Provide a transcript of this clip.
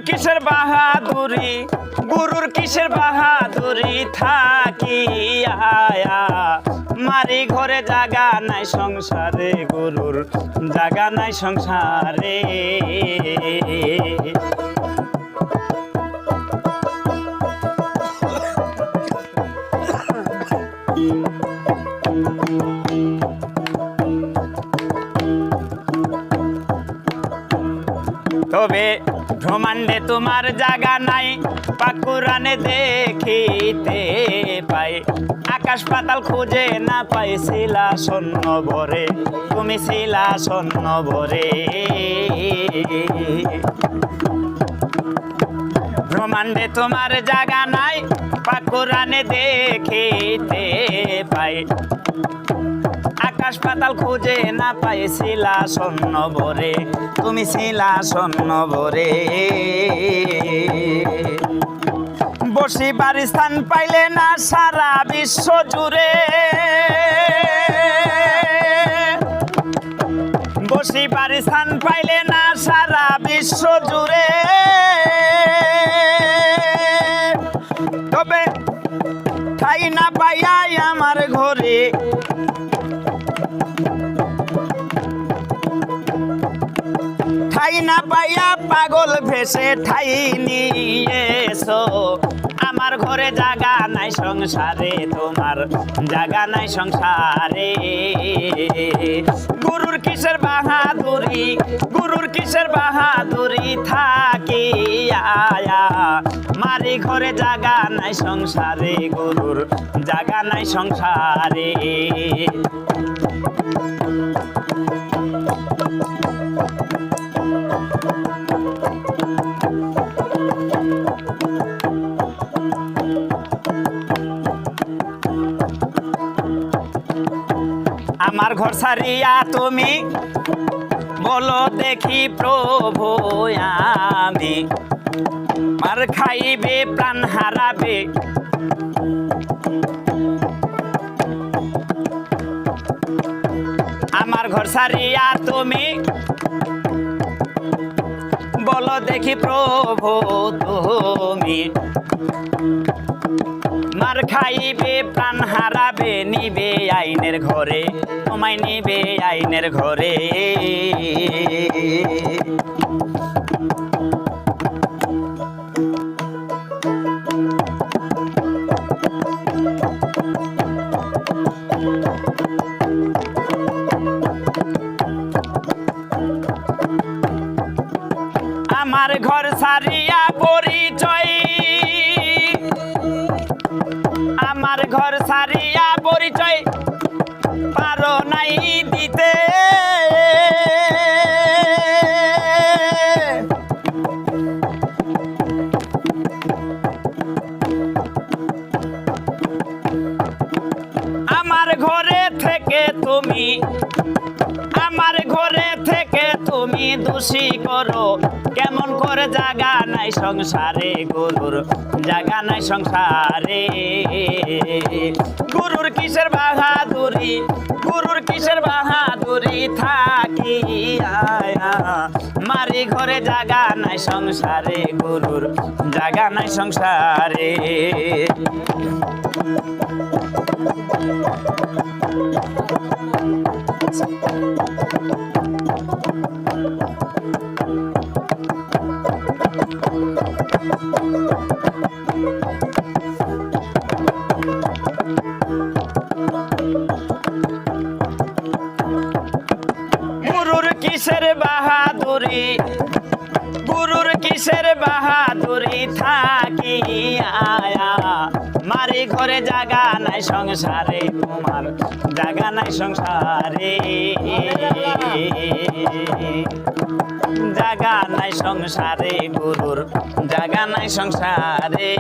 কিসের বাহাদুরি, গুরুর কিসের বাহাদুরি থাকি আয়া মারি ঘরে জাগা নাই সংসারে, গুরুর জাগা নাই সংসারে। তবে ব্রহ্মাণ্ডে তোমার জায়গা নাই, পাকুরানে দেখিতে পাই, আকাশ পাতাল খুঁজে না পাই, শিলা শূন্য ভরে তুমি শিলা শূন্য ভরে। ব্রহ্মাণ্ডে তোমার জায়গা নাই, পাকুরানে দেখিতে পাই, আকাশ পাতাল খুঁজে না পাই, শিলা শূন্য ভরে তুমি শিলা শূন্য ভরে। বসিবার স্থান পাইলে না সারা বিশ্ব জুড়ে, বসিবার স্থান পাইলে না সারা বিশ্ব জুড়ে। তবে ঠাই না পাইয়াই আমার ঘরে, ঠাই না পাইয়া পাগল ভেসে ঠাই নিয়েছো আমার ঘরে, জাগা নাই সংসারে তোমার জাগা নাই সংসারে। গুরুর কিসের বাহাদুরি, গুরুর কিসের বাহাদুরি থাকি আয়া মারি ঘরে জাগা নাই সংসারে, গুরুর জাগা নাই সংসারে। আমার ঘর ছাড়িয়া তুমি বলো দেখি প্রভু আমি, মার খাইবে প্রাণ হারাবে, আমার ঘর ছাড়িয়া তুমি বলো দেখি প্রভু তুমি, মার খাইবে প্রাণ হারাবে, নিবে আইনের ঘরে তোমায় নিবে আইনের ঘরে। আমার ঘর ছাড়িয়া পরিচয়, আমার ঘর ছাড়িয়া পরিচয় পারো নাই দিতে, আমার ঘরে থেকে তুমি, আমার ঘরে থেকে তুমি দোষী করো, কেমন করে জাগা নাই সংসারে, গুরুর জাগা নাই সংসারে। গুরুর কিসের বাহাদুরি, গুরুর কিসের বাহাদুরি থাকি আয়া মারি ঘরে জাগা নাই সংসারে, গুরুর জাগা নাই সংসারে। গুরুর কিসের বাহাদুরি, গুরুর কিসের বাহাদুরি থাকি আয়া মারি ঘরে জাগা নাই সংসারে, তোমার জাগা নাই সংসারে, জাগা নাই সংসারে, গুরুর জাগা নাই সংসারে।